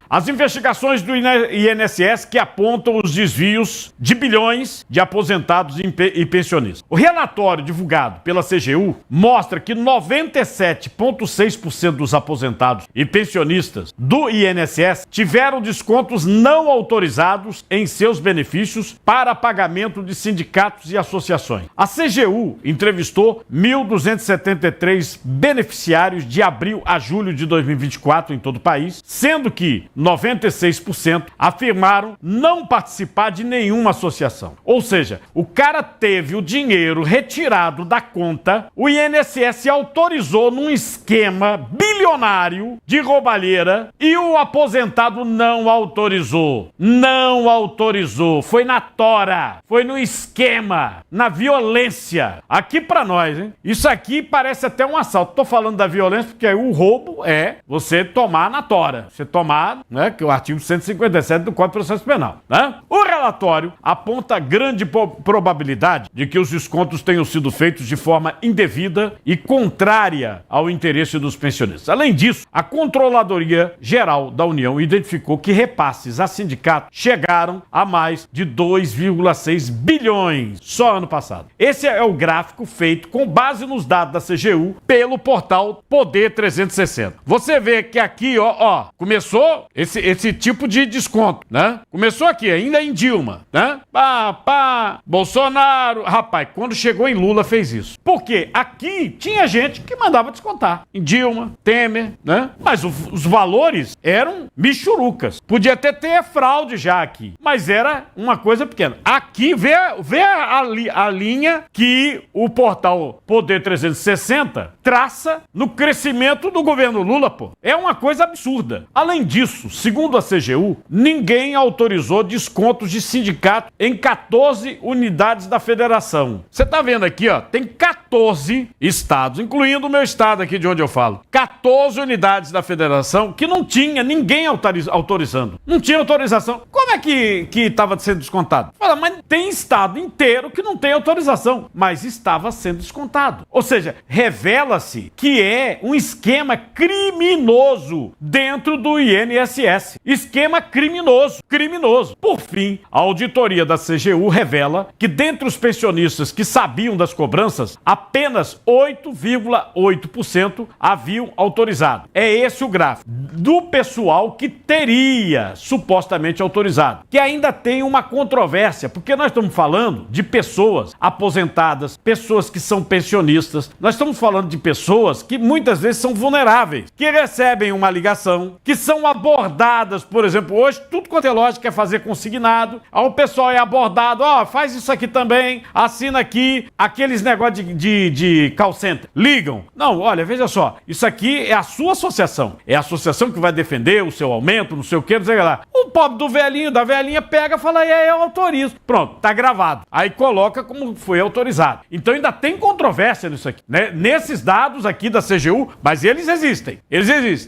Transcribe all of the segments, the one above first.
As investigações do INSS que apontam os desvios de bilhões de aposentados e pensionistas. O relatório divulgado pela CGU mostra que 97,6% dos aposentados e pensionistas do INSS tiveram descontos não autorizados em seus benefícios para pagamento de sindicatos e associações. A CGU entrevistou 1.273 beneficiários de abril a julho de 2024 em todo o país, sendo que 96% afirmaram não participar de nenhuma associação. Ou seja, o cara teve o dinheiro retirado da conta, o INSS autorizou num esquema bilionário de roubalheira e o aposentado não autorizou. Não autorizou. Foi na tora, foi no esquema, na violência. Aqui pra nós, hein? Isso aqui parece até um assalto. Tô falando da violência porque o roubo é você tomar na tora. Você tomar, né, que é o artigo 157 do Código de Processo Penal, né? O relatório aponta grande probabilidade de que os descontos tenham sido feitos de forma indevida e contrária ao interesse dos pensionistas. Além disso, a Controladoria Geral da União identificou que repasses a sindicatos chegaram a mais de 2,6 bilhões só ano passado. Esse é o gráfico feito com base nos dados da CGU pelo portal Poder 360. Você vê que aqui, ó, começou esse tipo de desconto, né? Começou aqui, ainda em Dilma, né? Bolsonaro. Rapaz, quando chegou em Lula fez isso. Por quê? Aqui tinha gente que mandava descontar. Em Dilma, Temer, né? Mas os valores eram michurucas. Podia até ter fraude já aqui, mas era uma coisa pequena. Aqui vê a linha que o portal Poder 360 traça no crescimento do governo Lula, pô. É uma coisa absurda. Além disso, segundo a CGU, ninguém autorizou descontos de sindicato em 14 unidades da federação. Você tá vendo aqui, ó, tem 14 estados, incluindo o meu estado aqui de onde eu falo. 14 unidades da federação que não tinha ninguém autorizando. Não tinha autorização. Como é que estava sendo descontado? Fala, mas tem estado inteiro que não tem autorização, mas estava sendo descontado. Ou seja, revela-se que é um esquema criminoso dentro do INSS. Esquema criminoso. Por fim, a auditoria da CGU revela que dentre os pensionistas que sabiam das cobranças, apenas 8,8% haviam autorizado. É esse o gráfico do pessoal que teria supostamente autorizado. Que ainda tem uma controvérsia, porque nós estamos falando de pessoas aposentadas, pessoas que são pensionistas, nós estamos falando de pessoas que muitas vezes são vulneráveis, que recebem uma ligação, que são abordadas, por exemplo, hoje tudo quanto é lógico quer fazer consignado, aí o pessoal é abordado, faz isso aqui também, assina aqui, aqueles negócios de call center, ligam. Não, olha, veja só, isso aqui é a sua associação, é a associação que vai defender o seu aumento, não sei o que, não sei o que lá. O pobre do velhinho, da velhinha pega e fala, eu autorizo. Pronto, tá gravado. Aí coloca como foi autorizado. Então ainda tem controvérsia nisso aqui, né? Nesses dados aqui da CGU, mas eles existem.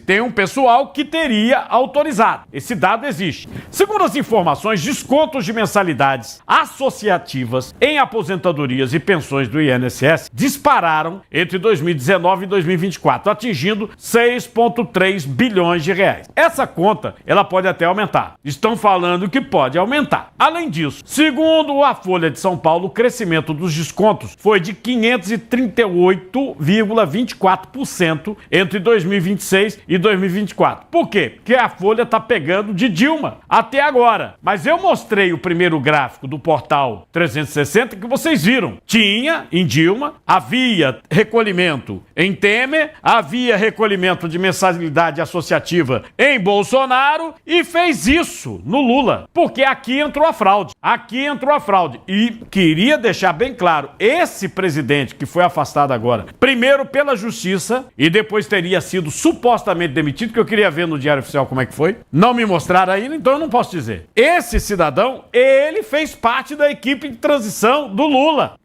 Tem um pessoal que teria autorizado. Esse dado existe. Segundo as informações, descontos de mensalidades associativas em aposentadorias e pensões do INSS dispararam entre 2019 e 2024, atingindo 6,3 bilhões de reais. Essa conta, ela pode até aumentar. Estão falando que pode aumentar. Além disso, segundo a Folha de São Paulo, o crescimento dos descontos foi de 538,24% entre 2026 e 2024. Por quê? Porque a Folha está pegando de Dilma até agora. Mas eu mostrei o primeiro gráfico do portal 360 que vocês viram. Tinha em Dilma, havia recolhimento em Temer, havia recolhimento de mensalidade associativa em Bolsonaro e fez isso no Lula. Porque aqui entrou a fraude. E queria deixar bem claro, esse presidente que foi afastado agora, primeiro pela justiça e depois teria sido supostamente demitido, que eu queria ver no Diário Oficial como é que foi. Não me mostraram ainda, então eu não posso dizer. Esse cidadão, ele fez parte da equipe de transição do Lula.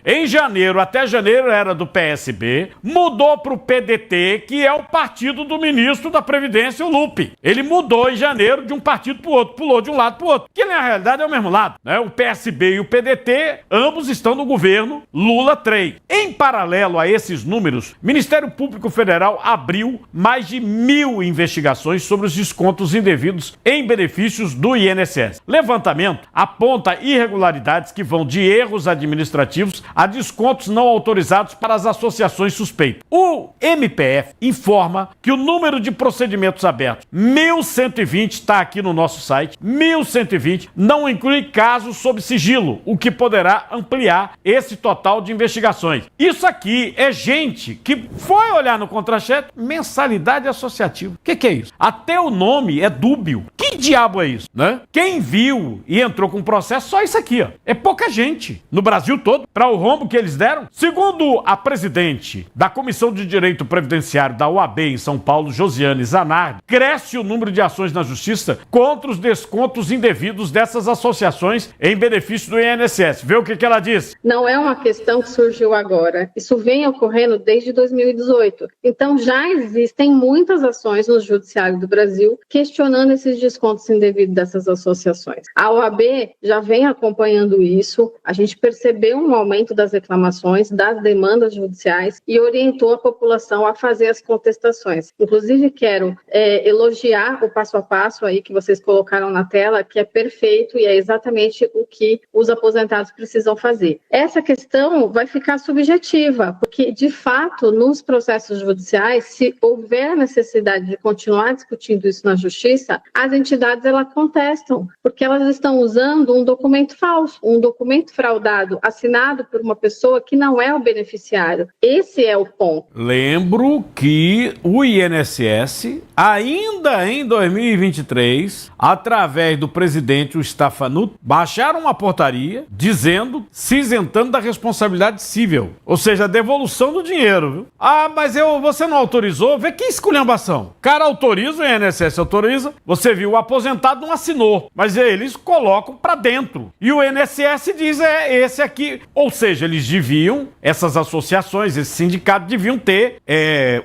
Em janeiro, até janeiro era do PSB, mudou para o PDT, que é o partido do ministro da Previdência, o Lupe. Ele mudou em janeiro de um partido para o outro, pulou de um lado para o outro, que na realidade é o mesmo lado, né? O PSB e o PDT, ambos estão no governo Lula 3. Em paralelo a esses números, o Ministério Público Federal abriu mais de 1.000 investigações sobre os descontos indevidos em benefícios do INSS. Levantamento aponta irregularidades que vão de erros administrativos a descontos não autorizados para as associações suspeitas. O MPF informa que o número de procedimentos abertos, 1.120, está aqui no nosso site, 1.120, não inclui casos sob sigilo, o que poderá ampliar esse total de investigações. Isso aqui é gente que foi olhar no contra-cheque, mensalidade associativa. O que é isso? Até o nome é dúbio. Que diabo é isso, né? Quem viu e entrou com processo, só isso aqui, ó. É pouca gente no Brasil todo para o rombo que eles deram. Segundo a presidente da Comissão de Direito Previdenciário da OAB em São Paulo, Josiane Zanardi, cresce o número de ações na Justiça contra os descontos indevidos dessas associações em benefício do INSS. Vê o que ela diz. Não é uma questão que surgiu agora. Isso vem ocorrendo desde 2018. Então já existem muitas ações no Judiciário do Brasil questionando esses descontos indevidos dessas associações. A OAB já vem acompanhando isso. A gente percebeu um aumento das reclamações, das demandas judiciais e orientou a população a fazer as contestações. Inclusive, quero elogiar o passo a passo aí que vocês colocaram na tela, que é perfeito e é exatamente o que os aposentados precisam fazer. Essa questão vai ficar subjetiva, porque, de fato, nos processos judiciais, se houver necessidade de continuar discutindo isso na Justiça, as entidades elas contestam, porque elas estão usando um documento falso, um documento fraudado, assinado por uma pessoa que não é o beneficiário. Esse é o ponto. Lembro que o INSS, ainda em 2023, através do presidente, o Stefanuto, baixaram uma portaria dizendo, se isentando da responsabilidade civil, ou seja, a devolução do dinheiro, viu? Ah, mas você não autorizou? Vê que esculhambação. O cara autoriza, o INSS autoriza, você viu, o aposentado não assinou, mas eles colocam pra dentro. E o INSS diz, esse aqui, ou seja, eles deviam, essas associações, esses sindicatos deviam ter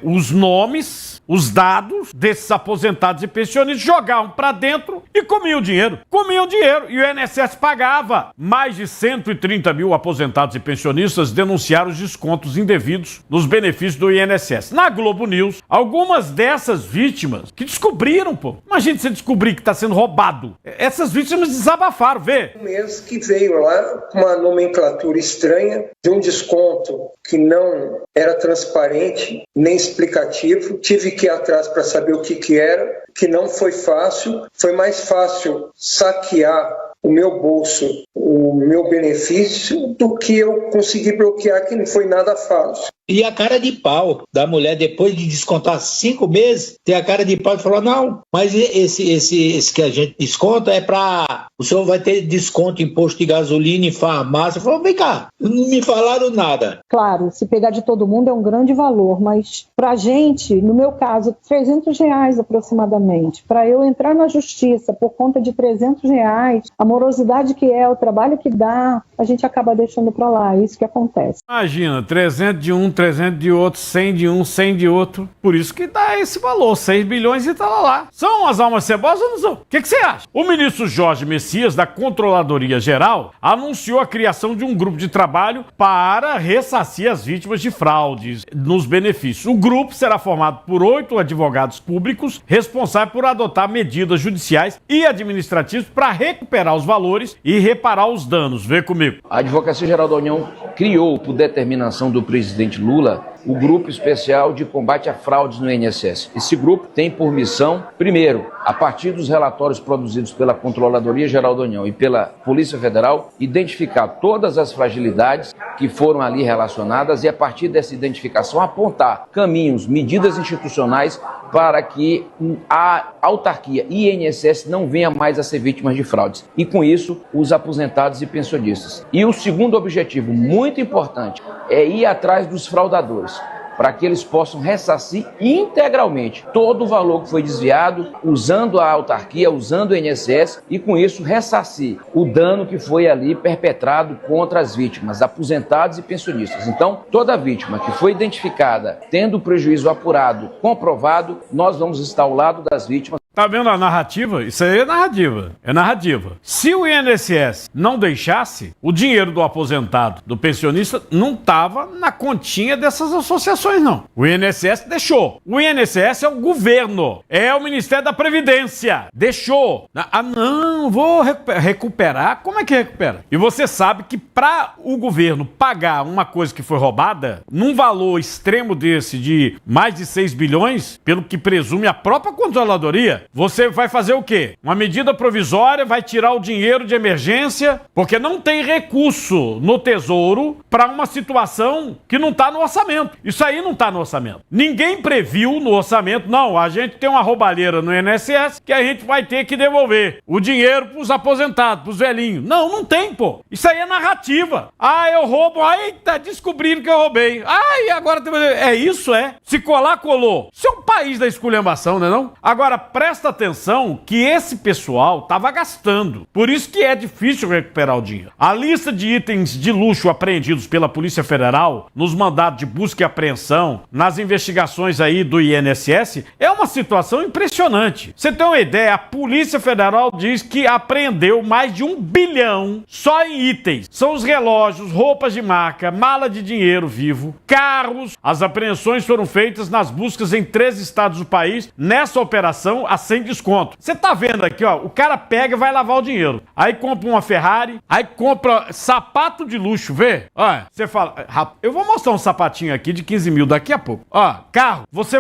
os nomes, os dados desses aposentados e pensionistas, jogavam pra dentro e comiam o dinheiro. Comiam dinheiro. E o INSS pagava. Mais de 130 mil aposentados e pensionistas denunciaram os descontos indevidos nos benefícios do INSS. Na Globo News, algumas dessas vítimas que descobriram, pô. Imagina você descobrir que está sendo roubado. Essas vítimas desabafaram, vê. Um mês que veio lá com uma nomenclatura estranha de um desconto que não era transparente nem explicativo. Tive que ir atrás para saber o que era, que não foi fácil. Foi mais fácil saquear o meu bolso, o meu benefício, do que eu conseguir bloquear, que não foi nada fácil. E a cara de pau da mulher, depois de descontar 5 meses, tem a cara de pau de falar, não, mas esse que a gente desconta é para... O senhor vai ter desconto em posto de gasolina, em farmácia. Falou, vem cá, não me falaram nada. Claro, se pegar de todo mundo é um grande valor, mas pra gente, no meu caso, R$300 aproximadamente. Para eu entrar na justiça por conta de R$300, a morosidade que é, o trabalho que dá, a gente acaba deixando pra lá, é isso que acontece. Imagina, 300 de um, 300 de outro, 100 de um, 100 de outro. Por isso que dá esse valor, 6 bilhões e tá lá. São as almas cebosas ou não são? O que você acha? O ministro Jorge Messias, da Controladoria Geral, anunciou a criação de um grupo de trabalho para ressarcir as vítimas de fraudes nos benefícios. O grupo será formado por 8 advogados públicos responsáveis por adotar medidas judiciais e administrativas para recuperar os valores e reparar os danos. Vê comigo. A Advocacia Geral da União criou, por determinação do presidente Lula, o Grupo Especial de Combate a Fraudes no INSS. Esse grupo tem por missão, primeiro, a partir dos relatórios produzidos pela Controladoria Geral da União e pela Polícia Federal, identificar todas as fragilidades que foram ali relacionadas e, a partir dessa identificação, apontar caminhos, medidas institucionais para que a autarquia e INSS não venha mais a ser vítimas de fraudes. E, com isso, os aposentados e pensionistas. E o segundo objetivo, muito importante, é ir atrás dos fraudadores, para que eles possam ressarcir integralmente todo o valor que foi desviado, usando a autarquia, usando o INSS, e com isso ressarcir o dano que foi ali perpetrado contra as vítimas, aposentados e pensionistas. Então, toda vítima que foi identificada tendo prejuízo apurado, comprovado, nós vamos estar ao lado das vítimas. Tá vendo a narrativa? Isso aí é narrativa. É narrativa. Se o INSS não deixasse, o dinheiro do aposentado, do pensionista, não tava na continha dessas associações, não. O INSS deixou. O INSS é o governo. É o Ministério da Previdência. Deixou. Ah, não, vou recuperar. Como é que recupera? E você sabe que para o governo pagar uma coisa que foi roubada, num valor extremo desse de mais de 6 bilhões, pelo que presume a própria controladoria, você vai fazer o quê? Uma medida provisória, vai tirar o dinheiro de emergência, porque não tem recurso no Tesouro para uma situação que não está no orçamento. Isso aí não está no orçamento. Ninguém previu no orçamento, não, a gente tem uma roubalheira no INSS que a gente vai ter que devolver o dinheiro para os aposentados, para os velhinhos. Não, não tem, pô. Isso aí é narrativa. Ah, eu roubo, eita, descobriram que eu roubei. Ai, agora tem... É isso, é. Se colar, colou. Isso é um país da esculhambação, né não? Agora, presta atenção que esse pessoal tava gastando. Por isso que é difícil recuperar o dinheiro. A lista de itens de luxo apreendidos pela Polícia Federal, nos mandados de busca e apreensão, nas investigações aí do INSS, é uma situação impressionante. Você tem uma ideia, a Polícia Federal diz que apreendeu mais de 1 bilhão só em itens. São os relógios, roupas de marca, mala de dinheiro vivo, carros. As apreensões foram feitas nas buscas em 3 estados do país, nessa operação a sem desconto. Você tá vendo aqui, ó, o cara pega e vai lavar o dinheiro. Aí compra uma Ferrari, aí compra sapato de luxo, vê? Olha, você fala, eu vou mostrar um sapatinho aqui de 15 mil daqui a pouco. Ó, carro, você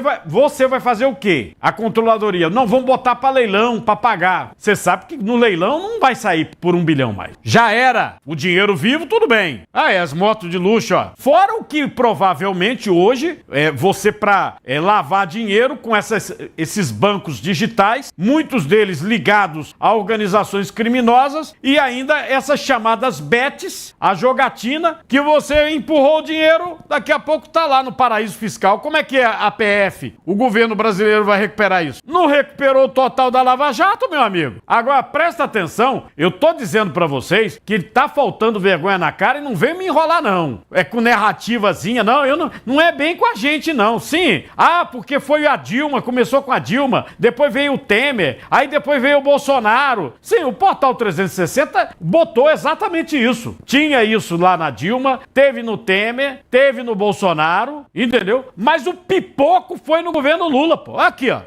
vai fazer o quê? A controladoria, não, vamos botar pra leilão, pra pagar. Você sabe que no leilão não vai sair por 1 bilhão mais. Já era. O dinheiro vivo, tudo bem. Ah, as motos de luxo, ó. Fora o que provavelmente hoje, você pra lavar dinheiro com esses bancos digitais, muitos deles ligados a organizações criminosas e ainda essas chamadas bets, a jogatina, que você empurrou o dinheiro, daqui a pouco tá lá no paraíso fiscal. Como é que é a PF? O governo brasileiro vai recuperar isso? Não recuperou o total da Lava Jato, meu amigo. Agora, presta atenção, eu tô dizendo pra vocês que tá faltando vergonha na cara e não vem me enrolar, não. É com narrativazinha, não é bem com a gente, não. Sim, porque foi a Dilma, começou com a Dilma, depois veio o Temer, aí depois veio o Bolsonaro. Sim, o Portal 360 botou exatamente isso. Tinha isso lá na Dilma, teve no Temer, teve no Bolsonaro, entendeu? Mas o pipoco foi no governo Lula, pô. Aqui, ó.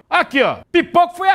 Pipoco foi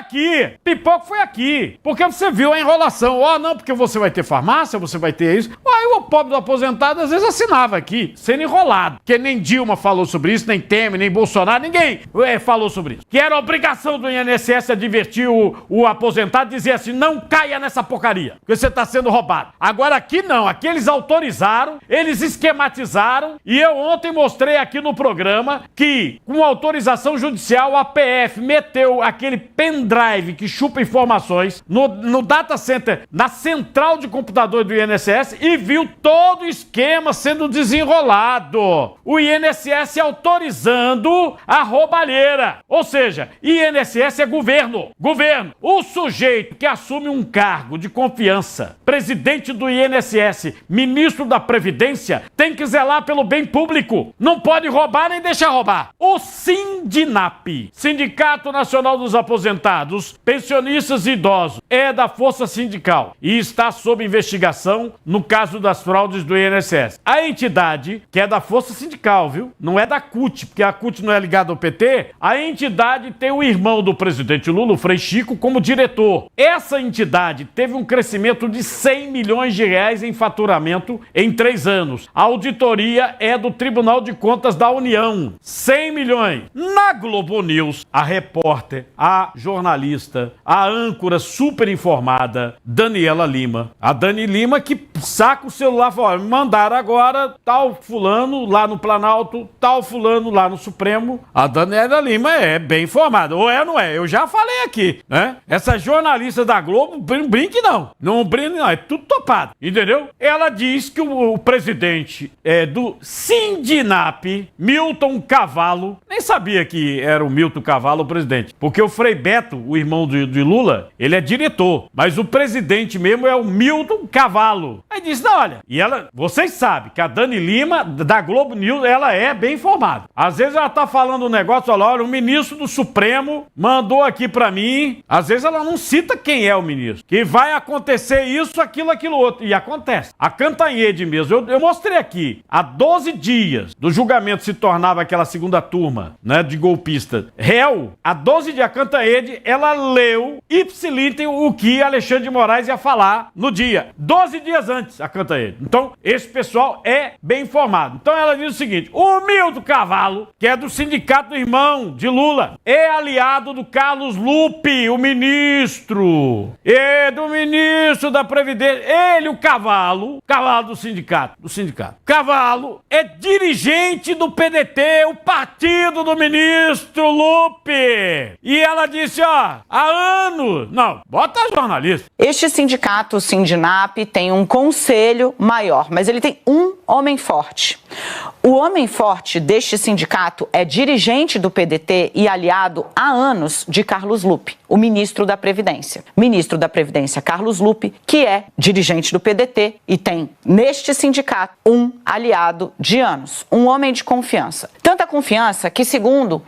aqui. Porque você viu a enrolação. Não, porque você vai ter farmácia, você vai ter isso. Aí o pobre do aposentado às vezes assinava aqui, sendo enrolado. Porque nem Dilma falou sobre isso, nem Temer, nem Bolsonaro, ninguém falou sobre isso. Que era obrigação do INSS advertir o aposentado, dizer assim, não caia nessa porcaria, porque você está sendo roubado. Agora aqui não, aqui eles autorizaram, eles esquematizaram, e eu ontem mostrei aqui no programa que, com autorização judicial, a PF meteu aquele pendrive que chupa informações no data center, na central de computador do INSS, e viu todo o esquema sendo desenrolado. O INSS autorizando a roubalheira. Ou seja, INSS é governo. O sujeito que assume um cargo de confiança, presidente do INSS, ministro da Previdência, tem que zelar pelo bem público. Não pode roubar nem deixar roubar. O Sindinap, Sindicato Nacional dos Aposentados, Pensionistas e Idosos, é da Força Sindical e está sob investigação no caso das fraudes do INSS. A entidade, que é da Força Sindical, viu? Não é da CUT, porque a CUT não é ligada ao PT, a entidade tem o irmão do presidente Lula, o Frei Chico, como diretor. Essa entidade teve um crescimento de 100 milhões de reais em faturamento em 3 anos. A auditoria é do Tribunal de Contas da União. 100 milhões. Na Globo News, a repórter, a jornalista, a âncora super informada, Daniela Lima. A Dani Lima que saca o celular e fala, mandaram agora tal fulano lá no Planalto, tal fulano lá no Supremo. A Daniela Lima é bem informada. Ou é ou não é? Eu já falei aqui, né? Essa jornalista da Globo, brinque não. Não brinque não, é tudo topado, entendeu? Ela diz que o presidente do Sindinap, Milton Cavallo, nem sabia que era o Milton Cavallo o presidente. presidente. Porque o Frei Beto, o irmão de Lula, ele é diretor. Mas o presidente mesmo é o Milton Cavallo. Aí disse, não, olha, e ela, vocês sabem que a Dani Lima, da Globo News, ela é bem informada. Às vezes ela tá falando um negócio, olha, o ministro do Supremo mandou aqui pra mim. Às vezes ela não cita quem é o ministro. Que vai acontecer isso, aquilo outro. E acontece. A Cantanhede mesmo, eu mostrei aqui, há 12 dias do julgamento se tornava aquela segunda turma, né, de golpista réu, há 12 dias a Cantanhede, ela leu ipsiliter o que Alexandre de Moraes ia falar no dia. 12 dias antes, a Cantanhede. Então, esse pessoal é bem informado. Então ela diz o seguinte, o Milton Cavallo, que é do sindicato do irmão de Lula, é aliado do Carlos Lupe, o ministro. E do ministro da Previdência. Ele, o Cavallo do sindicato. Cavallo é dirigente do PDT, o partido do ministro Lupe. E ela disse, ó, há anos... Não, bota a jornalista. Este sindicato, o Sindinap, tem um conselho maior, mas ele tem um homem forte. O homem forte deste sindicato é dirigente do PDT e aliado há anos de Carlos Lupe, o ministro da Previdência. Ministro da Previdência, Carlos Lupe, que é dirigente do PDT e tem, neste sindicato, um aliado de anos, um homem de confiança. Tanta confiança que, segundo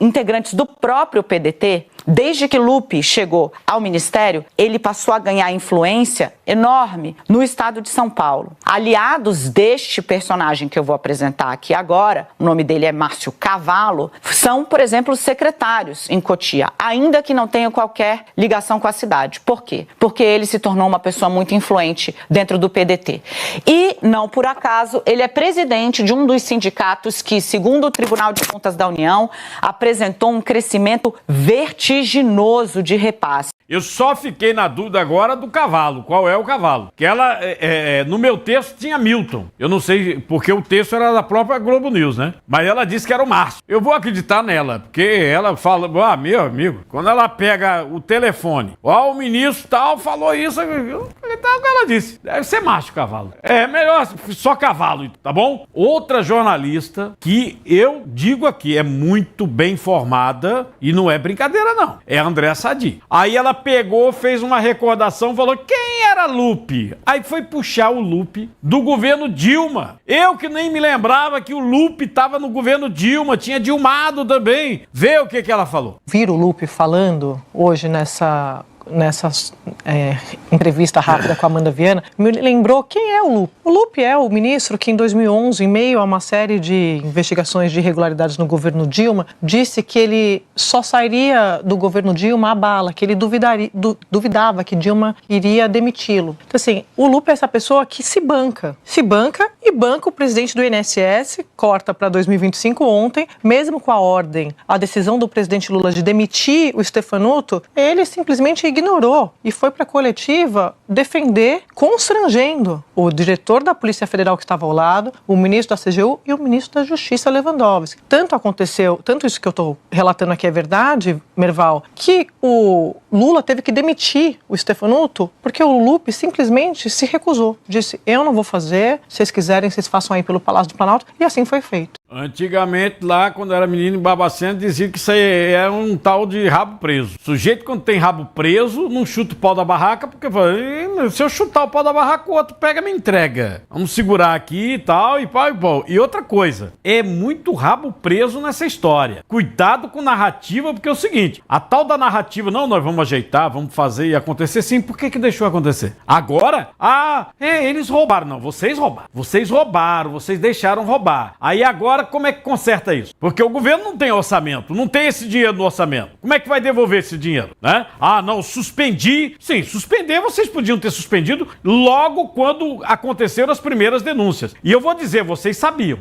integrantes do próprio PDT, desde que Lupe chegou ao ministério, ele passou a ganhar influência enorme no estado de São Paulo. Aliados deste personagem que eu vou apresentar aqui agora, o nome dele é Márcio Cavallo, são, por exemplo, secretários em Cotia, ainda que não tenham qualquer ligação com a cidade. Por quê? Porque ele se tornou uma pessoa muito influente dentro do PDT. E, não por acaso, ele é presidente de um dos sindicatos que, segundo o Tribunal de Contas da União, apresentou um crescimento vertiginoso de repasse. Eu só fiquei na dúvida agora do Cavallo. Qual é o Cavallo? Que ela, no meu texto tinha Milton. Eu não sei, porque o texto era da própria Globo News, né? Mas ela disse que era o Márcio. Eu vou acreditar nela, porque ela fala, meu amigo, quando ela pega o telefone, ó, o ministro tal falou isso, eu falei, tá, o que ela disse. Deve ser Márcio Cavallo. É melhor só Cavallo, tá bom? Outra jornalista que eu digo aqui, é muito bem informada e não é brincadeira não, é a Andréa Sadi. Aí ela pegou, fez uma recordação, falou quem era Lupe? Aí foi puxar o Lupe do governo Dilma. Eu que nem me lembrava que o Lupe estava no governo Dilma, tinha dilmado também. Vê o que ela falou. Vir o Lupe falando hoje nessa entrevista rápida com a Amanda Viana, me lembrou quem é o Lupe. O Lupe é o ministro que em 2011, em meio a uma série de investigações de irregularidades no governo Dilma, disse que ele só sairia do governo Dilma à bala, que ele duvidava que Dilma iria demiti-lo. Então assim, o Lupe é essa pessoa que se banca e banca o presidente do INSS, corta para 2025 ontem, mesmo com a ordem, a decisão do presidente Lula de demitir o Stefanuto, ele simplesmente ignorou e foi para a coletiva defender, constrangendo o diretor da Polícia Federal que estava ao lado, o ministro da CGU e o ministro da Justiça, Lewandowski. Tanto isso que eu estou relatando aqui é verdade, Merval, que o Lula teve que demitir o Stefanuto porque o Lupe simplesmente se recusou. Disse, eu não vou fazer, se vocês quiserem, vocês façam aí pelo Palácio do Planalto, e assim foi feito. Antigamente, lá, quando era menino em Barbacena, dizia que isso aí era um tal de rabo preso. O sujeito, quando tem rabo preso, não chuta o pau da barraca, porque se eu chutar o pau da barraca, o outro pega e me entrega. Vamos segurar aqui e tal, e pau e pau. E outra coisa, é muito rabo preso nessa história. Cuidado com narrativa, porque é o seguinte, a tal da narrativa, não, nós vamos ajeitar, vamos fazer e acontecer, sim, por que deixou acontecer? Agora, eles roubaram. Não, vocês roubaram. Vocês roubaram, vocês deixaram roubar. Aí agora, como é que conserta isso? Porque o governo não tem orçamento, não tem esse dinheiro no orçamento. Como é que vai devolver esse dinheiro, né? Não, suspendi. Sim, suspender vocês podiam ter suspendido logo quando aconteceram as primeiras denúncias. E eu vou dizer, vocês sabiam.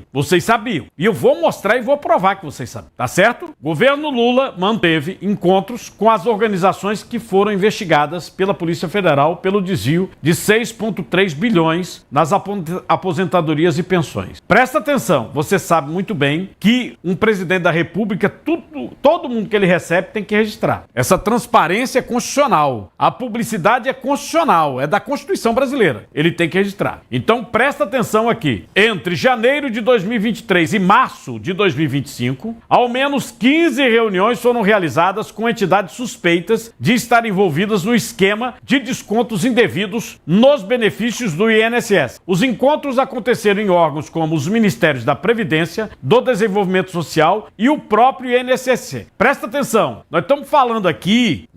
E eu vou mostrar e vou provar que vocês sabem, tá certo? O governo Lula manteve encontros com as organizações que foram investigadas pela Polícia Federal pelo desvio de 6,3 bilhões nas aposentadorias e pensões. Presta atenção, você sabe sabe muito bem que um presidente da República, todo mundo que ele recebe tem que registrar. Essa transparência é constitucional. A publicidade é constitucional, é da Constituição brasileira. Ele tem que registrar. Então, presta atenção aqui. Entre janeiro de 2023 e março de 2025, ao menos 15 reuniões foram realizadas com entidades suspeitas de estar envolvidas no esquema de descontos indevidos nos benefícios do INSS. Os encontros aconteceram em órgãos como os Ministérios da Previdência, do Desenvolvimento Social e o próprio INSS. Presta atenção, nós estamos falando aqui,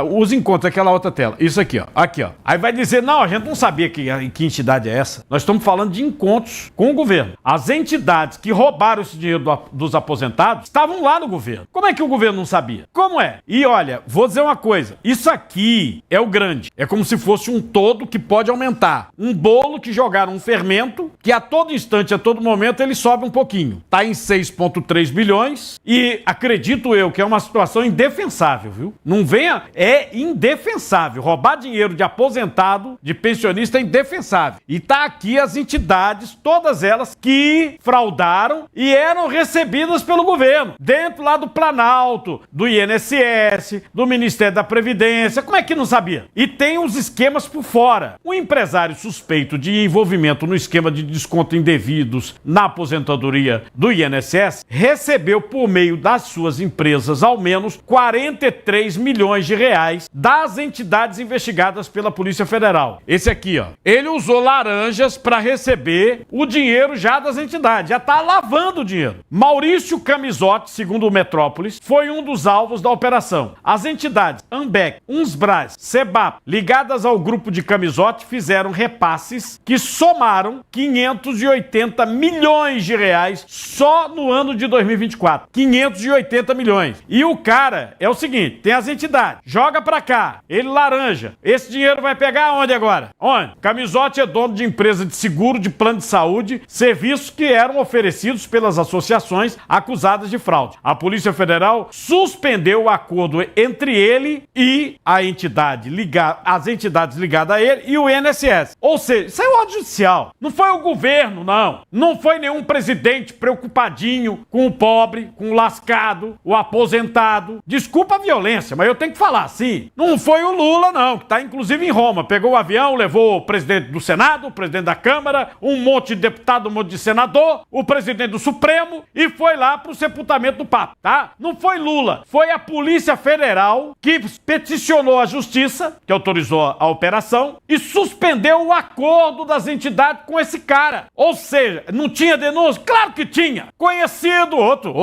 os encontros, aquela outra tela, isso aqui, ó. Aí vai dizer, não, a gente não sabia que entidade é essa. Nós estamos falando de encontros com o governo. As entidades que roubaram esse dinheiro dos aposentados estavam lá no governo. Como é que o governo não sabia? Como é? E olha, vou dizer uma coisa, isso aqui é o grande. É como se fosse um todo que pode aumentar. Um bolo que jogaram um fermento, que a todo instante, a todo momento, ele sobe um pouquinho. Está em 6,3 bilhões e acredito eu que é uma situação indefensável, viu? Não venha, é indefensável. Roubar dinheiro de aposentado, de pensionista é indefensável. E tá aqui as entidades, todas elas que fraudaram e eram recebidas pelo governo. Dentro lá do Planalto, do INSS, do Ministério da Previdência. Como é que não sabia? E tem os esquemas por fora. Um empresário suspeito de envolvimento no esquema de desconto indevidos na aposentadoria do INSS recebeu por meio das suas empresas ao menos 43 milhões de reais das entidades investigadas pela Polícia Federal. Esse aqui, ó. Ele usou laranjas para receber o dinheiro já das entidades. Já tá lavando o dinheiro. Maurício Camisotti, segundo o Metrópolis, foi um dos alvos da operação. As entidades Ambec, Unsbras, Sebap, ligadas ao grupo de Camisotti, fizeram repasses que somaram 580 milhões de reais só no ano de 2024. 580 milhões. E o cara é o seguinte, tem as entidades, joga pra cá, ele laranja. Esse dinheiro vai pegar onde agora? Onde? Camisotti é dono de empresa de seguro, de plano de saúde, serviços que eram oferecidos pelas associações acusadas de fraude. A Polícia Federal suspendeu o acordo entre ele e a entidade as entidades ligadas a ele e o INSS. Ou seja, isso é o ódio judicial. Não foi o governo, não. Não foi nenhum presidente preocupadinho com o pobre, com o lascado, o aposentado. Desculpa a violência, mas eu tenho que falar assim. Não foi o Lula, não, que está inclusive em Roma. Pegou o avião, levou o presidente do Senado, o presidente da Câmara, um monte de deputado, um monte de senador, o presidente do Supremo e foi lá pro sepultamento do Papa, tá? Não foi Lula, foi a Polícia Federal que peticionou a Justiça, que autorizou a operação, e suspendeu o acordo das entidades com esse cara. Ou seja, não tinha denúncia? Claro que tinha. Conhecido, outro,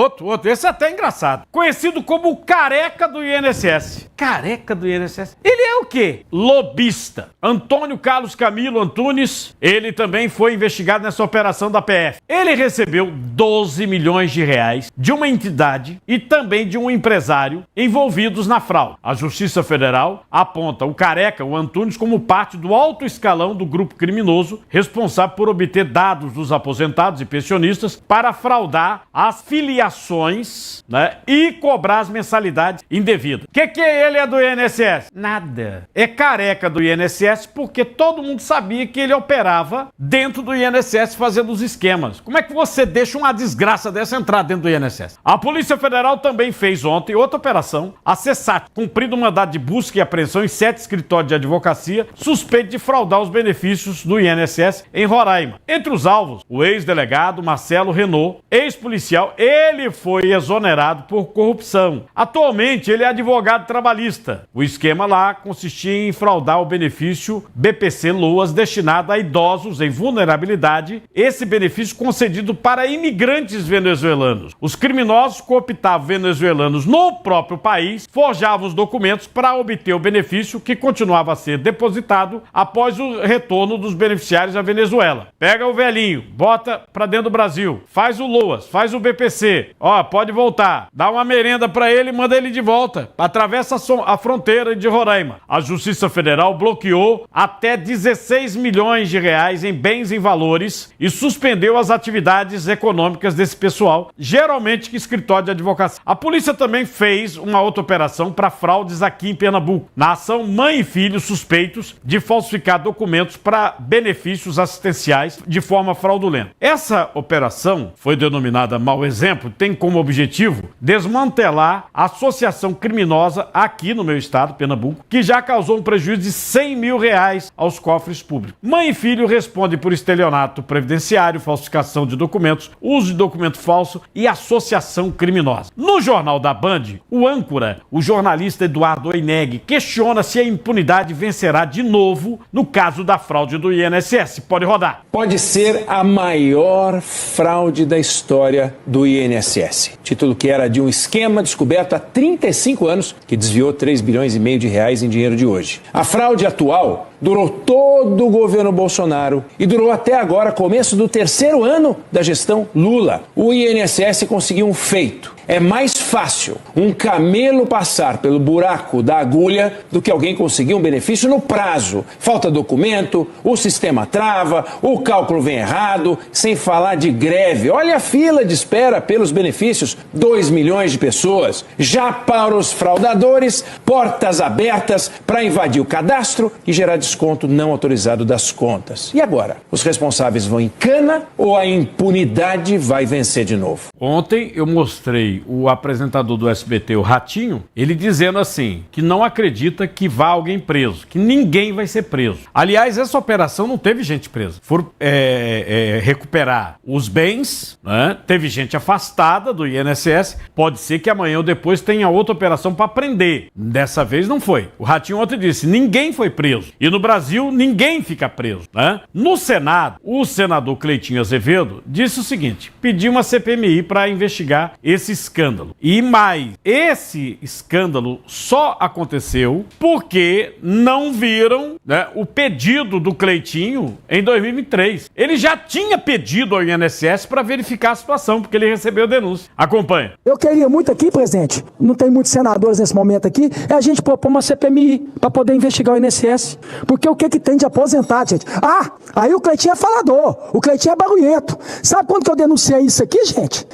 esse é até engraçado. Conhecido como o careca do INSS. Careca do INSS? Ele é o quê? Lobista. Antônio Carlos Camilo Antunes, ele também foi investigado nessa operação da PF. Ele recebeu 12 milhões de reais de uma entidade e também de um empresário envolvidos na fraude. A Justiça Federal aponta o careca, o Antunes, como parte do alto escalão do grupo criminoso responsável por obter dados dos aposentados e pensionistas para fraudar as filiações, né, e cobrar as mensalidades indevidas. O que ele é do INSS? Nada. É careca do INSS porque todo mundo sabia que ele operava dentro do INSS fazendo os esquemas. Como é que você deixa uma desgraça dessa entrar dentro do INSS? A Polícia Federal também fez ontem outra operação, a CESAT, cumprindo um mandado de busca e apreensão em 7 escritórios de advocacia, suspeito de fraudar os benefícios do INSS em Roraima. Entre os alvos, o ex-delegado Marcelo Renault, ex-policial, ele foi exonerado por corrupção. Atualmente, ele é advogado trabalhista. O esquema lá consistia em fraudar o benefício BPC Loas destinado a idosos em vulnerabilidade, esse benefício concedido para imigrantes venezuelanos. Os criminosos cooptavam venezuelanos no próprio país, forjavam os documentos para obter o benefício que continuava a ser depositado após o retorno dos beneficiários à Venezuela. Pega o velhinho, bota para dentro do Brasil, faz o Loas, faz o BPC, pode voltar, dá uma merenda para ele e manda ele de volta, atravessa a fronteira de Roraima. A Justiça Federal bloqueou até 16 milhões de reais em bens em valores e suspendeu as atividades econômicas desse pessoal, geralmente escritório de advocacia. A polícia também fez uma outra operação para fraudes aqui em Pernambuco. Na ação, mãe e filho suspeitos de falsificar documentos para benefícios assistenciais de forma fraudulenta. documento. Essa operação foi denominada Mau Exemplo, tem como objetivo desmantelar a associação criminosa aqui no meu estado, Pernambuco, que já causou um prejuízo de R$100 mil aos cofres públicos. Mãe e filho respondem por estelionato previdenciário, falsificação de documentos, uso de documento falso e associação criminosa. No Jornal da Band, o âncora, o jornalista Eduardo Oineg, questiona se a impunidade vencerá de novo no caso da fraude do INSS. Pode rodar. Pode ser a maior fraude da história do INSS. Título que era de um esquema descoberto há 35 anos que desviou 3,5 bilhões de reais em dinheiro de hoje. A fraude atual durou todo o governo Bolsonaro e durou até agora, começo do 3º ano da gestão Lula. O INSS conseguiu um feito. É mais fácil um camelo passar pelo buraco da agulha do que alguém conseguir um benefício no prazo. Falta documento, o sistema trava, o cálculo vem errado, sem falar de greve. Olha a fila de espera pelos benefícios, 2 milhões de pessoas. Já para os fraudadores, portas abertas para invadir o cadastro e gerar desconto não autorizado das contas. E agora? Os responsáveis vão em cana ou a impunidade vai vencer de novo? Ontem eu mostrei o apresentador do SBT, o Ratinho, ele dizendo assim, que não acredita que vá alguém preso, que ninguém vai ser preso. Aliás, essa operação não teve gente presa. Foram recuperar os bens, né? Teve gente afastada do INSS. Pode ser que amanhã ou depois tenha outra operação para prender. Dessa vez não foi. O Ratinho ontem disse, ninguém foi preso. E no Brasil, ninguém fica preso, né? No Senado, o senador Cleitinho Azevedo disse o seguinte, pediu uma CPMI para investigar esse escândalo. E mais, esse escândalo só aconteceu porque não viram, né, o pedido do Cleitinho em 2023. Ele já tinha pedido ao INSS para verificar a situação, porque ele recebeu denúncia. Acompanha. Eu queria muito aqui, presidente, não tem muitos senadores nesse momento aqui, é a gente propor uma CPMI para poder investigar o INSS. Porque o que tem de aposentado, gente? Ah, aí o Cleitinho é falador, o Cleitinho é barulhento. Sabe quando que eu denunciei isso aqui, gente?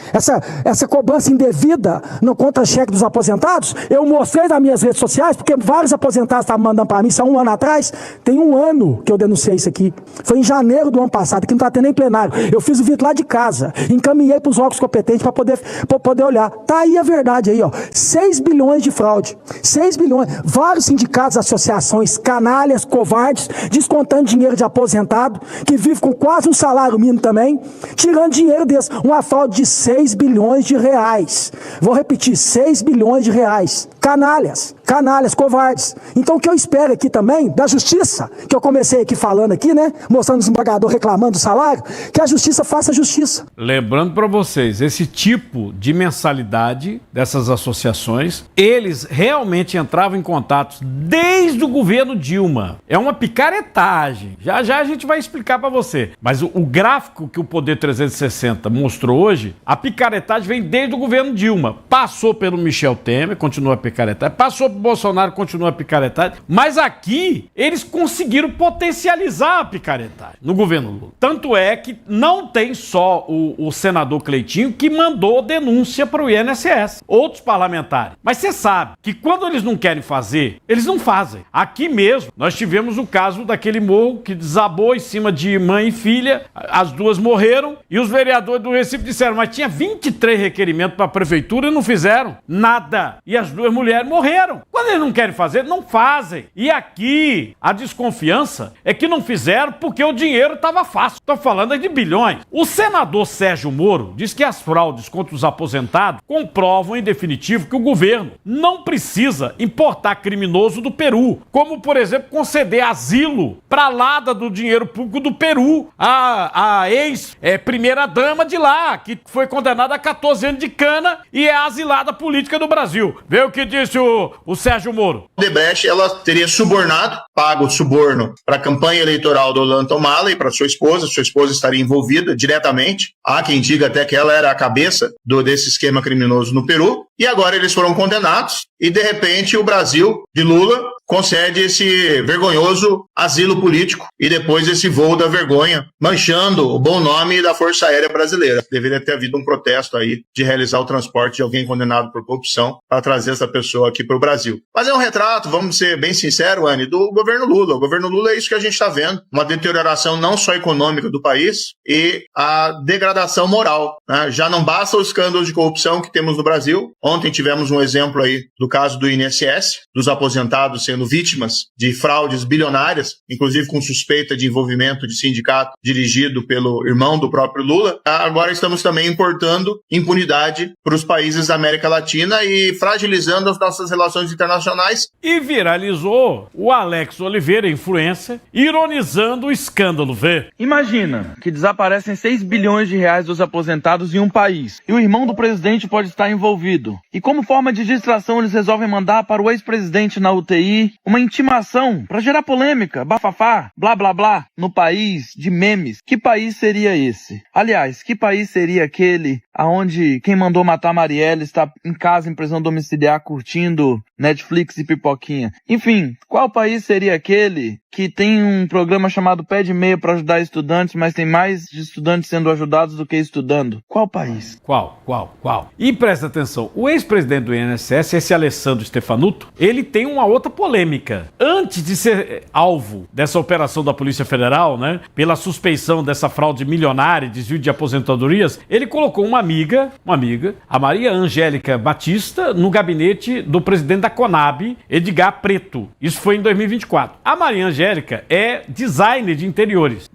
Essa cobrança indevida no contra-cheque dos aposentados, eu mostrei nas minhas redes sociais, porque vários aposentados estavam mandando para mim, isso há um ano atrás, tem um ano que eu denunciei isso aqui. Foi em janeiro do ano passado, que não está tendo nem plenário. Eu fiz o vídeo lá de casa, encaminhei para os órgãos competentes para poder olhar. Tá aí a verdade aí, ó. 6 bilhões de fraude. 6 bilhões. Vários sindicatos, associações, canalhas, covardes, descontando dinheiro de aposentado, que vive com quase um salário mínimo também, tirando dinheiro desse. Uma fraude de 6 bilhões de reais. Vou repetir, 6 bilhões de reais. Canalhas, covardes. Então o que eu espero aqui também, da justiça, que eu comecei aqui falando aqui, né, mostrando o desembargador reclamando do salário, que a justiça faça justiça. Lembrando para vocês, esse tipo de mensalidade dessas associações, eles realmente entravam em contato desde o governo Dilma. É uma picaretagem. Já já a gente vai explicar para você. Mas o gráfico que o Poder 360 mostrou hoje, a picaretagem vem desde o governo Dilma. Passou pelo Michel Temer, continua a picaretagem. Passou pro Bolsonaro, continua a picaretagem. Mas aqui, eles conseguiram potencializar a picaretagem no governo Lula. Tanto é que não tem só o senador Cleitinho que mandou denúncia para o INSS. Outros parlamentares. Mas você sabe que quando eles não querem fazer, eles não fazem. Aqui mesmo, nós tivemos o caso daquele morro que desabou em cima de mãe e filha. As duas morreram e os vereadores do Recife disseram, mas tinha 23 requerimentos para a prefeitura e não fizeram nada. E as duas mulheres morreram. Quando eles não querem fazer, não fazem. E aqui, a desconfiança é que não fizeram porque o dinheiro estava fácil. Estou falando de bilhões. O senador Sérgio Moro diz que as fraudes contra os aposentados comprovam, em definitivo, que o governo não precisa importar criminoso do Peru. Como, por exemplo, conceder asilo para lá do dinheiro público do Peru. A ex-primeira-dama de lá, que foi condenada a 14 anos de cana e é asilada política do Brasil. Vê o que disse o Sérgio Moro. Odebrecht, ela teria subornado, pago suborno para a campanha eleitoral do Orlando Tomala e para sua esposa estaria envolvida diretamente. Há quem diga até que ela era a cabeça desse esquema criminoso no Peru. E agora eles foram condenados e, de repente, o Brasil, de Lula, concede esse vergonhoso asilo político e depois esse voo da vergonha, manchando o bom nome da Força Aérea Brasileira. Deveria ter havido um protesto aí de realizar o transporte de alguém condenado por corrupção para trazer essa pessoa aqui para o Brasil. Mas é um retrato, vamos ser bem sinceros, Anny, do governo Lula. O governo Lula é isso que a gente está vendo, uma deterioração não só econômica do país e a degradação moral, né? Já não basta o escândalo de corrupção que temos no Brasil. Ontem tivemos um exemplo aí do caso do INSS, dos aposentados sendo vítimas de fraudes bilionárias, inclusive com suspeita de envolvimento de sindicato dirigido pelo irmão do próprio Lula. Agora estamos também importando impunidade para os países da América Latina e fragilizando as nossas relações internacionais. E viralizou o Alex Oliveira, influencer, ironizando o escândalo V. Imagina que desaparecem 6 bilhões de reais dos aposentados em um país e o irmão do presidente pode estar envolvido. E como forma de distração eles resolvem mandar para o ex-presidente na UTI uma intimação para gerar polêmica, bafafá, blá blá blá, no país de memes. Que país seria esse? Aliás, que país seria aquele aonde quem mandou matar Marielle está em casa em prisão domiciliar curtindo Netflix e pipoquinha? Enfim, qual país seria aquele que tem um programa chamado Pé de Meia para ajudar estudantes, mas tem mais estudantes sendo ajudados do que estudando? Qual país? Qual? E presta atenção, o ex-presidente do INSS, esse Alessandro Stefanuto, ele tem uma outra polêmica. Antes de ser alvo dessa operação da Polícia Federal, né, pela suspeição dessa fraude milionária, desvio de aposentadorias, ele colocou uma amiga, a Maria Angélica Batista, no gabinete do presidente da Conab, Edgar Preto. Isso foi em 2024. A Maria Angélica é designer de interiores.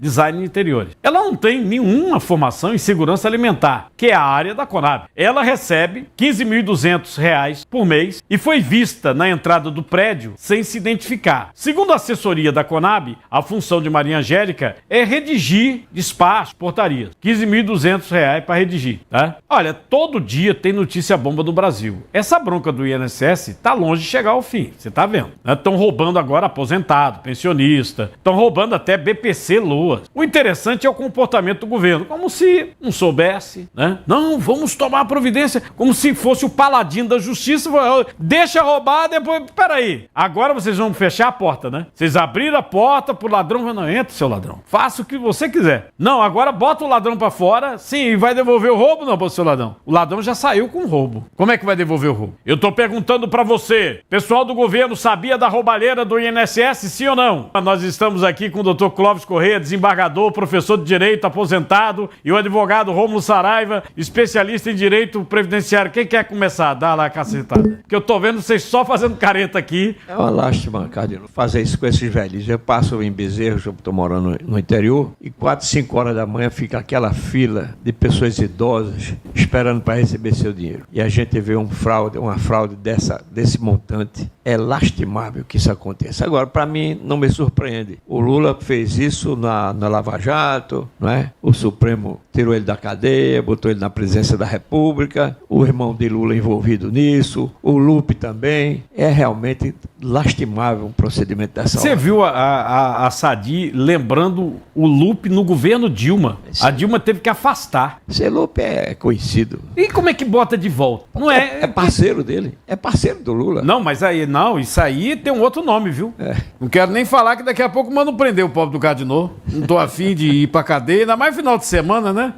Ela não tem nenhuma formação em segurança alimentar, que é a área da Conab. Ela recebe R$15.200 por mês e foi vista na entrada do prédio sem se identificar. Segundo a assessoria da Conab, a função de Maria Angélica é redigir despachos, portarias. R$15.200 para redigir, tá? Olha, todo dia tem notícia bomba do Brasil. Essa bronca do INSS tá longe de chegar ao fim, você tá vendo? Estão roubando agora aposentado, pensionista, estão roubando até BPC Loas. O interessante é o comportamento do governo, como se não soubesse, né? Não, vamos tomar providência, como se fosse o paladino da justiça, deixa roubar, depois, peraí, agora vocês vão fechar a porta, né? Vocês abriram a porta pro ladrão, não entra, seu ladrão, faça o que você quiser. Não, agora bota o ladrão pra fora, sim, e vai devolver o roubo? Não, seu ladrão. O ladrão já saiu com o roubo. Como é que vai devolver o roubo? Eu tô perguntando pra você, pessoal do governo sabia da roubalheira do INSS, sim ou não? Nós estamos aqui com o Dr. Clóvis Corrêa, desembargador, professor de Direito, aposentado, e o advogado Rômulo Saraiva, especialista em Direito Previdenciário. Quem quer começar? Dá lá a cacetada. Que eu tô vendo vocês só fazendo careta aqui. É uma lástima, Cardino, fazer isso com esses velhos. Eu passo em Bezerro, eu tô morando no interior, e 4, 5 horas da manhã fica aquela fila de pessoas idosas esperando para receber seu dinheiro. E a gente vê uma fraude desse montante. É lastimável que isso aconteça. Agora, para mim, não me surpreende. O Lula fez isso na Lava Jato, não é? O Supremo tirou ele da cadeia, botou ele na presidência da República, o irmão de Lula envolvido nisso, o Lupe também. É realmente lastimável um procedimento dessa Você viu a Sadi lembrando o Lupe no governo Dilma? Sim. A Dilma teve que afastar. Esse Lupe é conhecido. E como é que bota de volta? Não é... É parceiro dele. É parceiro do Lula. Não, mas aí, não, isso aí tem um outro nome, viu? É. Não quero nem falar que daqui a pouco mandam prender o pobre do Cardinô. Não tô afim de ir pra cadeia, ainda mais final de semana, né?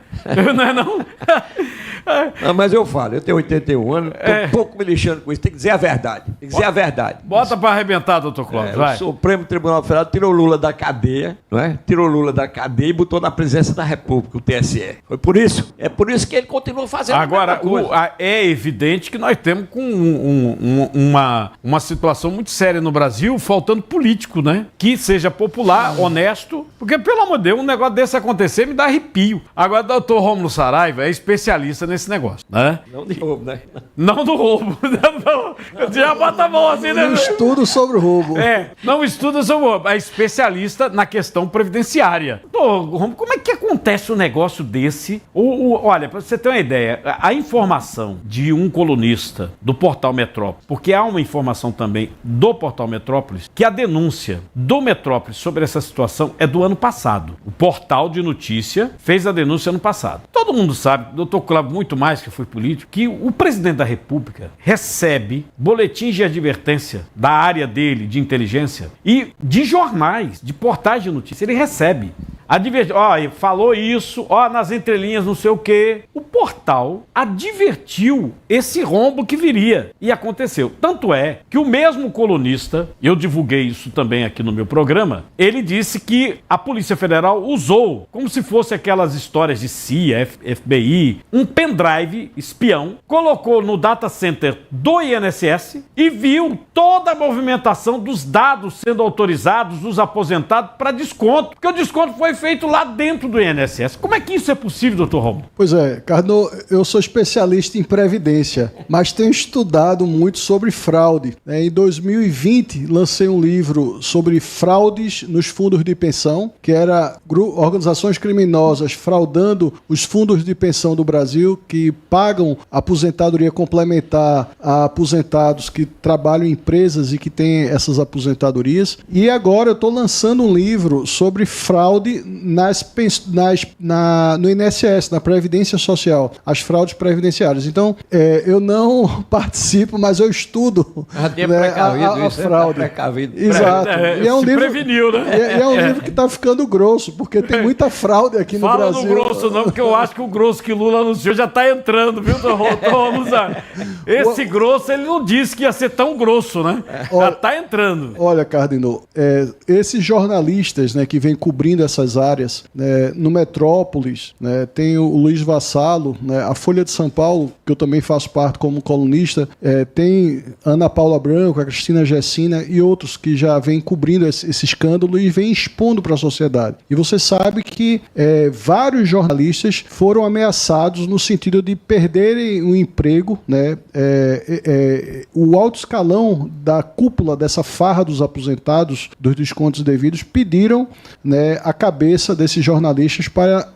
Não é não? Não, mas eu falo, eu tenho 81 anos, tô um pouco me lixando com isso, tem que dizer a verdade. Tem que dizer a verdade. Bota pra arrebentar, doutor Clóvis, vai. O Supremo Tribunal Federal tirou Lula da cadeia, não é? Tirou Lula da cadeia e botou na presidência da República, o TSE. Foi por isso. É por isso que ele continua fazendo agora, é evidente que nós temos com uma situação muito séria no Brasil, faltando político, né? Que seja popular, honesto, porque, pelo amor de Deus, um negócio desse acontecer me dá arrepio. Agora, o doutor Rômulo Saraiva é especialista nesse negócio, né? Não de roubo, né? Não do roubo. Eu já bota a mão assim, né? Não estudo sobre o roubo. Não estuda sobre o roubo. É especialista na questão previdenciária. Rômulo, como é que acontece um negócio desse? Olha, pra você ter uma ideia, a informação de um colunista do Portal Metrópolis, porque há uma informação também do Portal Metrópolis, que a denúncia do Metrópolis sobre essa situação é do ano passado. O portal de notícia fez a denúncia ano passado. Todo mundo sabe, doutor Cláudio, muito mais que foi político, que o presidente da República recebe boletins de advertência da área dele, de inteligência, e de jornais, de portais de notícia, ele recebe. falou isso, nas entrelinhas não sei o quê. O portal advertiu esse rombo que viria e aconteceu. Tanto é que o mesmo colunista, eu divulguei isso também aqui no meu programa, ele disse que a Polícia Federal usou, como se fosse aquelas histórias de CIA, FBI, um pendrive espião, colocou no data center do INSS e viu toda a movimentação dos dados sendo autorizados dos aposentados para desconto, porque o desconto foi feito lá dentro do INSS. Como é que isso é possível, doutor Romulo? Pois é, Carno, eu sou especialista em previdência, mas tenho estudado muito sobre fraude. Em 2020, lancei um livro sobre fraudes nos fundos de pensão, que era organizações criminosas fraudando os fundos de pensão do Brasil, que pagam aposentadoria complementar a aposentados que trabalham em empresas e que têm essas aposentadorias. E agora eu estou lançando um livro sobre fraude no INSS, na Previdência Social, as fraudes previdenciárias. Então, eu não participo, mas eu estudo a fraude. Exato. E é um livro, preveniu, né? E é um livro que está ficando grosso, porque tem muita fraude aqui no Brasil. Fala no grosso não, porque eu acho que o grosso que Lula anunciou já está entrando, viu, Romulo? Esse grosso, ele não disse que ia ser tão grosso, né? Já está entrando. Olha, Cardinô, esses jornalistas, né, que vêm cobrindo essas áreas, né, no Metrópolis, né, tem o Luiz Vassalo, né, a Folha de São Paulo, que eu também faço parte como colunista, tem Ana Paula Branco, a Cristina Gessina e outros que já vêm cobrindo esse escândalo e vêm expondo para a sociedade. E você sabe que vários jornalistas foram ameaçados no sentido de perderem o emprego, né? O alto escalão da cúpula dessa farra dos aposentados, dos descontos devidos, pediram, né, a cabeça desses jornalistas para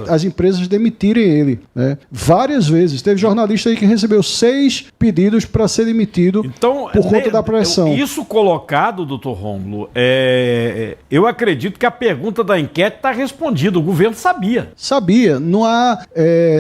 as empresas demitirem ele, né? Várias vezes. Teve jornalista aí que recebeu 6 pedidos para ser demitido por conta da pressão. Isso colocado, doutor Rômulo, eu acredito que a pergunta da enquete está respondida. O governo sabia. Sabia. Não há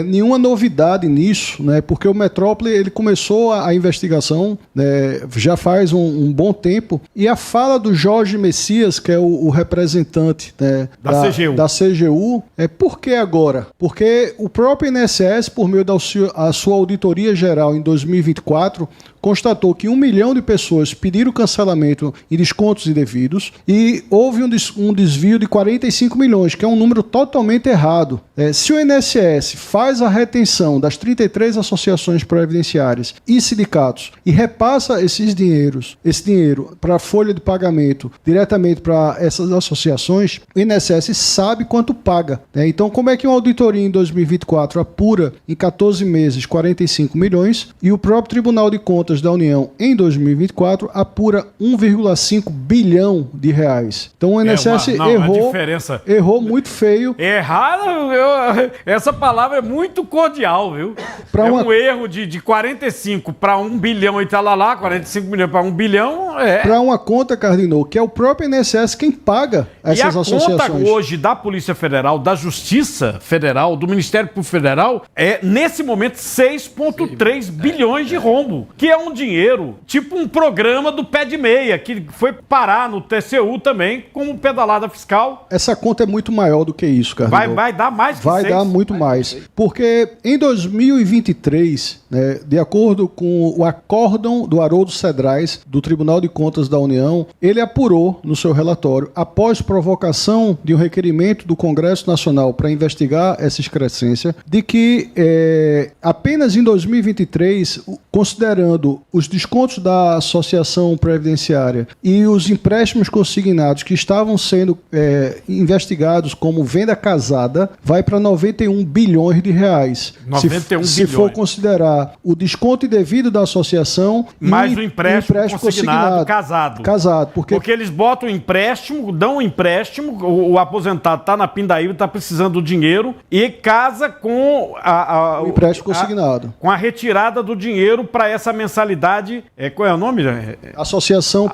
nenhuma novidade nisso, né? Porque o Metrópole ele começou a investigação, né, já faz um bom tempo, e a fala do Jorge Messias, que é o representante, né, da CGU, por que agora? Porque o próprio INSS, por meio da sua auditoria geral em 2024, constatou que 1 milhão de pessoas pediram cancelamento em descontos indevidos e houve um desvio de 45 milhões, que é um número totalmente errado. Se o INSS faz a retenção das 33 associações previdenciárias e sindicatos e repassa esse dinheiro para a folha de pagamento diretamente para essas associações, o INSS sabe quanto paga. Então, como é que uma auditoria em 2024 apura em 14 meses 45 milhões e o próprio Tribunal de Contas da União em 2024 apura 1,5 bilhão de reais. Então o INSS errou muito feio. Errar, essa palavra é muito cordial, viu? Um erro de 45 para 1 bilhão e tá lá, 45 milhões para 1 bilhão. Para uma conta, Cardinô, que é o próprio INSS quem paga essas associações. E a conta hoje da Polícia Federal, da Justiça Federal, do Ministério Público Federal, nesse momento 6,3 bilhões de rombo, que é um dinheiro, tipo um programa do pé de meia, que foi parar no TCU também, como pedalada fiscal. Essa conta é muito maior do que isso, Cardinô. Vai dar mais que Vai dar muito mais. Porque em 2023, né, de acordo com o acórdão do Haroldo Cedrais, do Tribunal de Contas da União, ele apurou no seu relatório, após provocação de um requerimento do Congresso Nacional para investigar essa excrescência, de que apenas em 2023, considerando os descontos da Associação Previdenciária e os empréstimos consignados que estavam sendo investigados como venda casada, vai para 91 bilhões de reais. 91 se for considerar o desconto indevido da associação mais o empréstimo consignado casado. Porque eles botam o empréstimo, dão um empréstimo, o aposentado está na pindaíba, está precisando do dinheiro e casa com o empréstimo consignado. Com a retirada do dinheiro para essa mensalidade. Qual é o nome? Associação.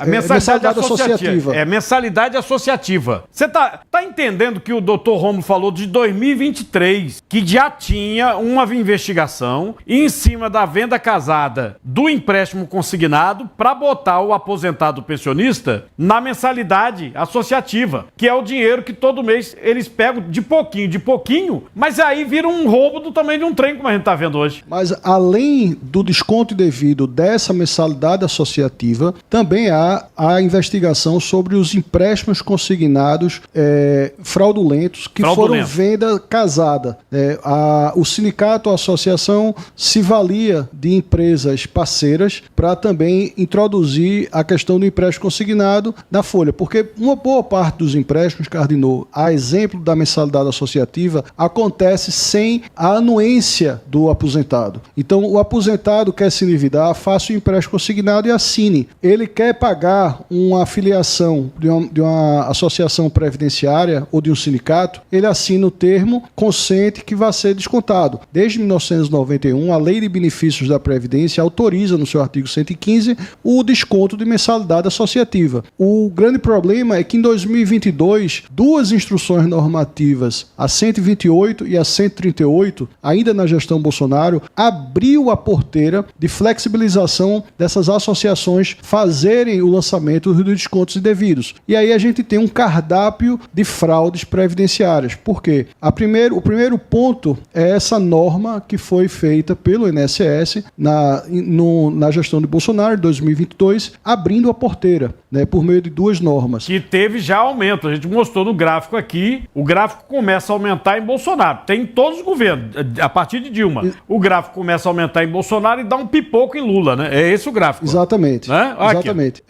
Mensalidade associativa. Mensalidade associativa. Você tá entendendo que o doutor Romulo falou de 2023, que já tinha uma investigação em cima da venda casada do empréstimo consignado para botar o aposentado pensionista na mensalidade mensalidade associativa, que é o dinheiro que todo mês eles pegam de pouquinho, mas aí vira um roubo do tamanho de um trem, como a gente está vendo hoje. Mas além do desconto devido dessa mensalidade associativa, também há a investigação sobre os empréstimos consignados fraudulentos, que foram venda casada. O sindicato, a associação, se valia de empresas parceiras para também introduzir a questão do empréstimo consignado na folha, porque uma boa parte dos empréstimos, Cardinô, a exemplo da mensalidade associativa, acontece sem a anuência do aposentado. Então, o aposentado quer se endividar, faça o empréstimo consignado e assine. Ele quer pagar uma filiação de uma associação previdenciária ou de um sindicato, ele assina o termo, consente que vai ser descontado. Desde 1991, a Lei de Benefícios da Previdência autoriza, no seu artigo 115, o desconto de mensalidade associativa. O grande problema é que em 2022, duas instruções normativas, a 128 e a 138, ainda na gestão Bolsonaro, abriu a porteira de flexibilização dessas associações fazerem o lançamento dos descontos indevidos. E aí a gente tem um cardápio de fraudes previdenciárias. Por quê? O primeiro ponto é essa norma que foi feita pelo INSS na gestão de Bolsonaro, em 2022, abrindo a porteira, né, por meio de duas normas. Que teve já aumento. A gente mostrou no gráfico aqui, o gráfico começa a aumentar em Bolsonaro. Tem em todos os governos, a partir de Dilma. O gráfico começa a aumentar em Bolsonaro e dá um pipoco em Lula, né? É esse o gráfico. Exatamente. Né? Exatamente.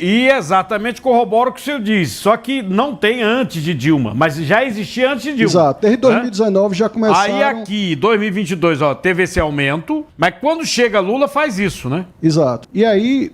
E exatamente corrobora o que o senhor diz. Só que não tem antes de Dilma, mas já existia antes de Dilma. Exato. Desde 2019 já começaram... Aí aqui, 2022, teve esse aumento, mas quando chega Lula faz isso, né? Exato. E aí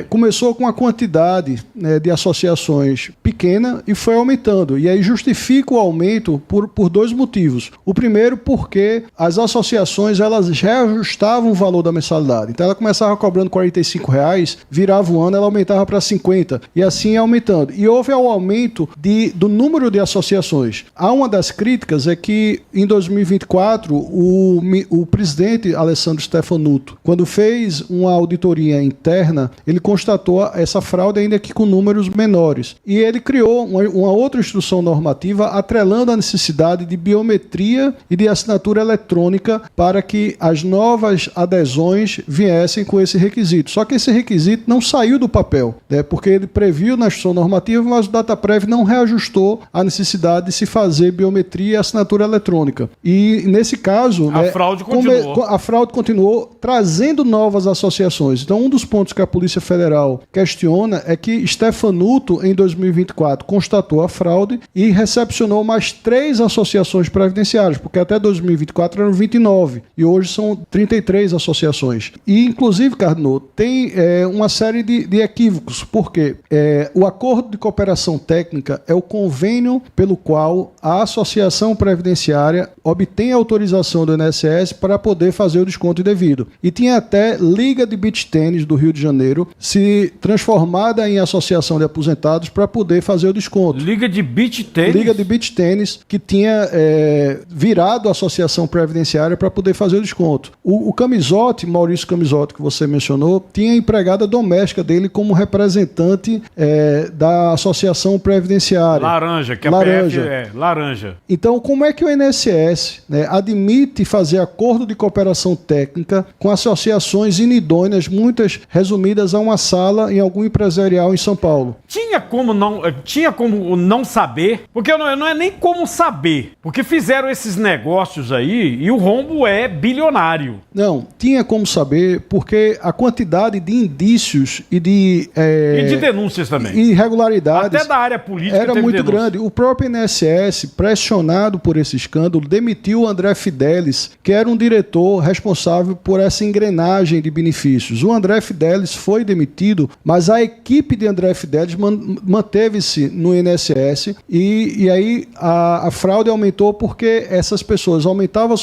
começou com uma quantidade, né, de associações pequena e foi aumentando. E aí justifica o aumento por dois motivos. O primeiro, porque as associações elas reajustavam o valor da mensalidade. Então ela começava cobrando R$45, virava um ano, ela aumentava para 50 e assim ia aumentando. E houve o aumento do número de associações. Uma das críticas é que em 2024 o presidente Alessandro Stefanuto, quando fez uma auditoria interna, ele constatou essa fraude ainda que com números menores. E ele criou uma outra instrução normativa atrelando a necessidade de biometria e de assinatura eletrônica para que as novas adesões viessem com esse requisito. Só que esse requisito não saiu do papel, né, porque ele previu na instrução normativa, mas o Dataprev não reajustou a necessidade de se fazer biometria e assinatura eletrônica. E nesse caso... A fraude continuou trazendo novas associações. Então, um dos pontos que a Polícia Federal questiona é que Stefanuto, em 2024, constatou a fraude e recepcionou mais 3 associações previdenciárias, porque até 2024 eram 29 e hoje são 33 associações. E, inclusive, Cardinô, tem uma série de equívocos, porque o acordo de cooperação técnica é o convênio pelo qual a associação previdenciária obtém autorização do INSS para poder fazer o desconto indevido. E tinha até Liga de Beach Tênis do Rio de Janeiro se transformada em associação de aposentados para poder fazer o desconto. Liga de Beach Tênis? Liga de Beach Tênis, que tinha virado a associação previdenciária para poder fazer o desconto. O Camisotti, Maurício Camisotti, que você mencionou, tinha a empregada doméstica dele como representante da associação previdenciária. Laranja, que a Laranja. PF é laranja. Então, como é que o INSS, né, admite fazer acordo de cooperação técnica com associações inidôneas, muitas resumidas a uma sala em algum empresarial em São Paulo? Tinha como não saber, porque não é nem como saber, porque fizeram esses negócios aí e o rombo é bilionário. Não, tinha como saber, porque a quantidade de indícios e de denúncias também. Irregularidades. Até da área política era muito denúncia. grande. O próprio INSS, pressionado por esse escândalo, demitiu o André Fidelis, que era um diretor responsável por essa engrenagem de benefícios. O André Fidelis foi demitido, mas a equipe de André Fidelis manteve-se no INSS e aí a fraude aumentou porque essas pessoas aumentavam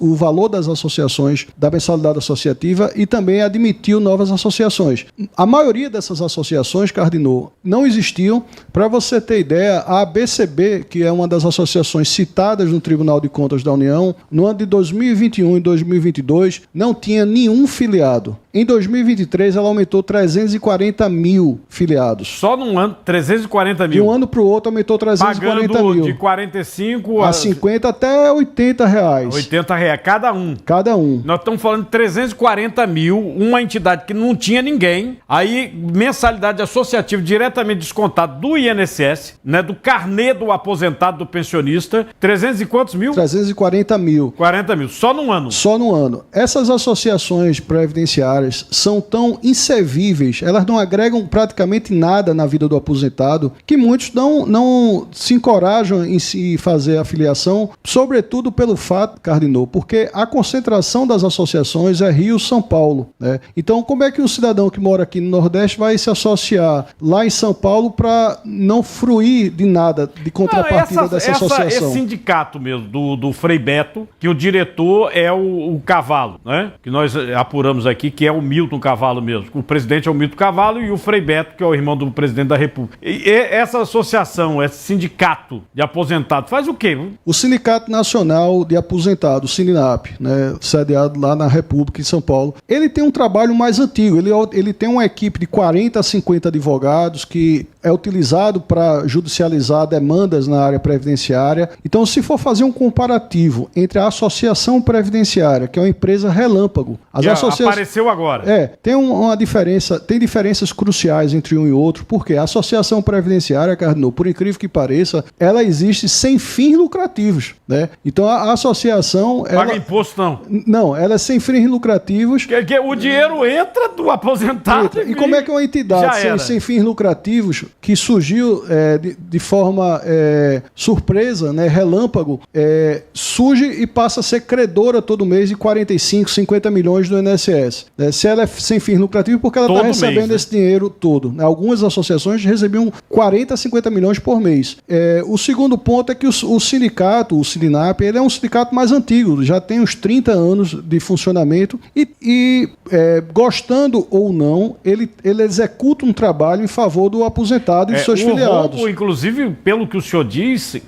o valor das associações da mensalidade associativa e também admitiu novas associações. A maioria dessas associações, Cardinô, não existiam. Para você ter ideia, a ABCB, que é uma das associações citadas no Tribunal de Contas da União, no ano de 2021 e 2022, não tinha nenhum filiado. Em 2023, ela aumentou 340 mil filiados. Só num ano, 340 mil. De um ano para o outro, aumentou 340 Pagando mil. de 45 a 50 até 80 reais. 80 reais, cada um. Cada um. Nós estamos falando de 340 mil, uma entidade que não tinha ninguém, aí mensalidade associativa diretamente descontada do INSS, né, do carnê do aposentado, do pensionista, 300 e quantos mil? 340 mil. 40 mil, só num ano. Só no ano. Essas associações previdenciárias são tão inservíveis, elas não agregam praticamente nada na vida do aposentado, que muitos não se encorajam em se fazer a filiação, sobretudo pelo fato, Cardinô, porque a concentração das associações é Rio-São Paulo, né? Então, como é que um cidadão que mora aqui no Nordeste vai se associar lá em São Paulo para não fruir de nada de contrapartida dessa associação? Esse sindicato mesmo, do Frei Beto, que o diretor é o Cavalo, né? Que nós apuramos aqui, que é o Milton Cavalo mesmo. O presidente é o Milton Cavalo e o Frei Beto, que é o irmão do presidente da República. E essa associação, esse sindicato de aposentados, faz o quê? O Sindicato Nacional de Aposentados, o Sininap, né, sediado lá na República, em São Paulo, ele tem um trabalho mais antigo. Ele tem uma equipe de 40 a 50 advogados que é utilizado para judicializar demandas na área previdenciária. Então, se for fazer um comparativo entre a Associação Previdenciária, que é uma empresa relâmpago... Apareceu agora. Tem uma diferença, tem diferenças cruciais entre um e outro, porque a Associação Previdenciária, Cardinô, por incrível que pareça, ela existe sem fins lucrativos, né? Então, a associação... Paga imposto, não? Não, ela é sem fins lucrativos. O dinheiro entra do aposentado. E como é que uma entidade sem fins lucrativos, que surgiu de forma surpresa, né, relâmpago, surge e passa a ser credora todo mês de 45, 50 milhões do INSS. Se ela é sem fins lucrativos, porque ela está recebendo mês, né? Esse dinheiro todo. Algumas associações recebiam 40, 50 milhões por mês. O segundo ponto é que o sindicato, o Sininap, ele é um sindicato mais antigo, já tem uns 30 anos de funcionamento e gostando ou não, ele executa um trabalho em favor do aposentado e de seus filiados. Roubo, inclusive, pelo que o senhor disse,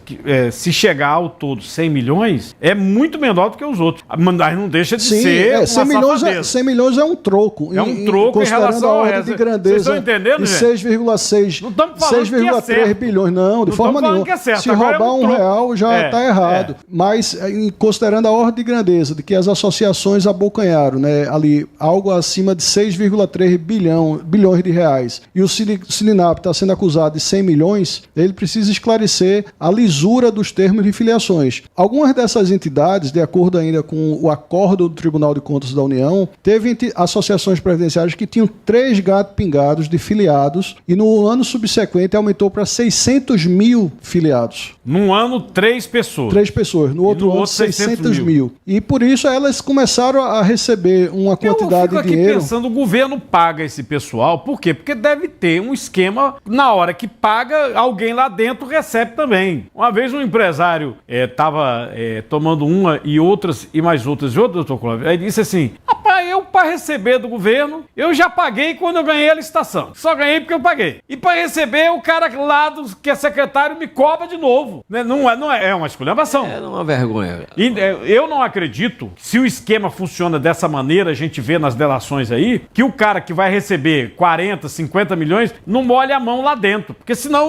se chegar ao todo 100 milhões, é muito menor do que os outros. Mas não deixa de ser uma 100 milhões é um troco. É um troco em relação a ordem de grandeza. Vocês estão entendendo, de 6,6 bilhões. Não, de forma nenhuma. Se roubar um real, já está errado. Mas, considerando a ordem de grandeza de que as associações abocanharam, né, ali algo acima de 6,3 bilhões de reais, e o Sininap está sendo acusado de 100 milhões, ele precisa esclarecer a lisura dos termos de filiações. Algumas dessas entidades, de acordo ainda com o acordo do Tribunal de Contas da União, teve associações previdenciárias que tinham 3 gatos pingados de filiados e no ano subsequente aumentou para 600 mil filiados. Num ano, 3 pessoas. 3 pessoas. No outro ano, 600 mil. E por isso elas começaram a receber uma quantidade de dinheiro. Eu fico aqui pensando, o governo paga esse pessoal, por quê? Porque deve ter um esquema, na hora que paga, alguém lá dentro recebe também. Uma vez um empresário estava tomando uma e outras, e mais outras, doutor Cláudio, aí disse assim, rapaz, eu para receber do governo, eu já paguei quando eu ganhei a licitação. Só ganhei porque eu paguei. E para receber, o cara lá que é secretário me cobra de novo. Não é uma esculhambação. É uma vergonha. E, eu não acredito, se o esquema funciona dessa maneira, a gente vê nas delações aí, que o cara que vai receber 40, 50 milhões, não molha a mão lá dentro. Porque senão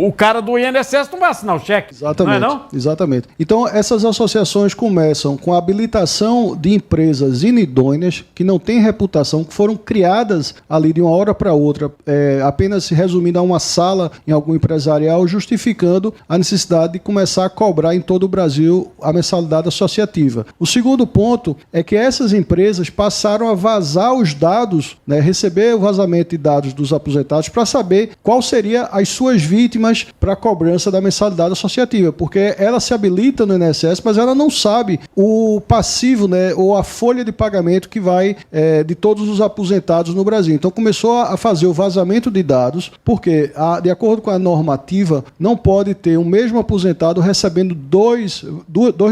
o cara do INSS não vai assinar o cheque. Exatamente. Não é não? Exatamente. Então, essas associações começam com a habilitação de empresas inidôneas, que não têm reputação, que foram criadas ali de uma hora para outra, apenas se resumindo a uma sala em algum empresarial, justificando a necessidade de começar a cobrar em todo o Brasil a mensalidade associativa. O segundo ponto é que essas empresas passaram a vazar os dados, né, receber o vazamento de dados dos aposentados para saber qual seria as suas vítimas para a cobrança da mensalidade associativa, porque ela se habilita no INSS, mas ela não sabe o passivo, né, ou a folha de pagamento que vai de todos os aposentados no Brasil. Então começou a fazer o vazamento de dados, porque de acordo com a normativa, não pode ter o mesmo aposentado recebendo dois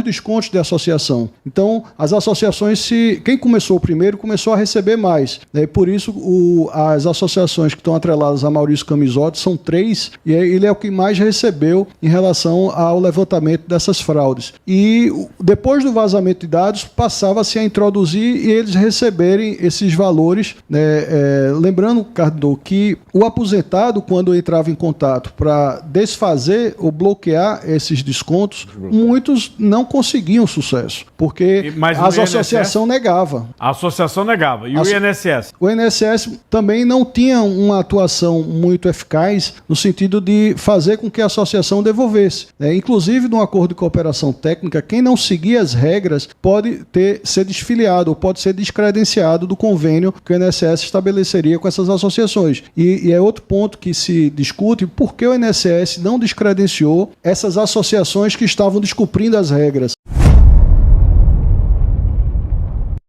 descontos de associação. Então as associações, quem começou primeiro, começou a receber mais, né? Por isso as associações que estão atreladas a Maurício Camisotti são 3, e ele é o que mais recebeu em relação ao levantamento dessas fraudes. E depois do vazamento de dados, passava-se a introduzir, e eles receberem esses valores, lembrando, Cardo, que o aposentado, quando entrava em contato para desfazer ou bloquear esses descontos, muitos não conseguiam sucesso, porque a associação negava. A associação negava. E o INSS? O INSS também não tinha uma atuação muito eficaz no sentido de fazer com que a associação devolvesse. Inclusive, no acordo de cooperação técnica, quem não seguir as regras pode ser desfiliado ou pode ser descredenciado do convênio que o INSS estabeleceria com essas associações. E é outro ponto que se discute, por que o INSS não descredenciou essas associações que estavam descumprindo as regras.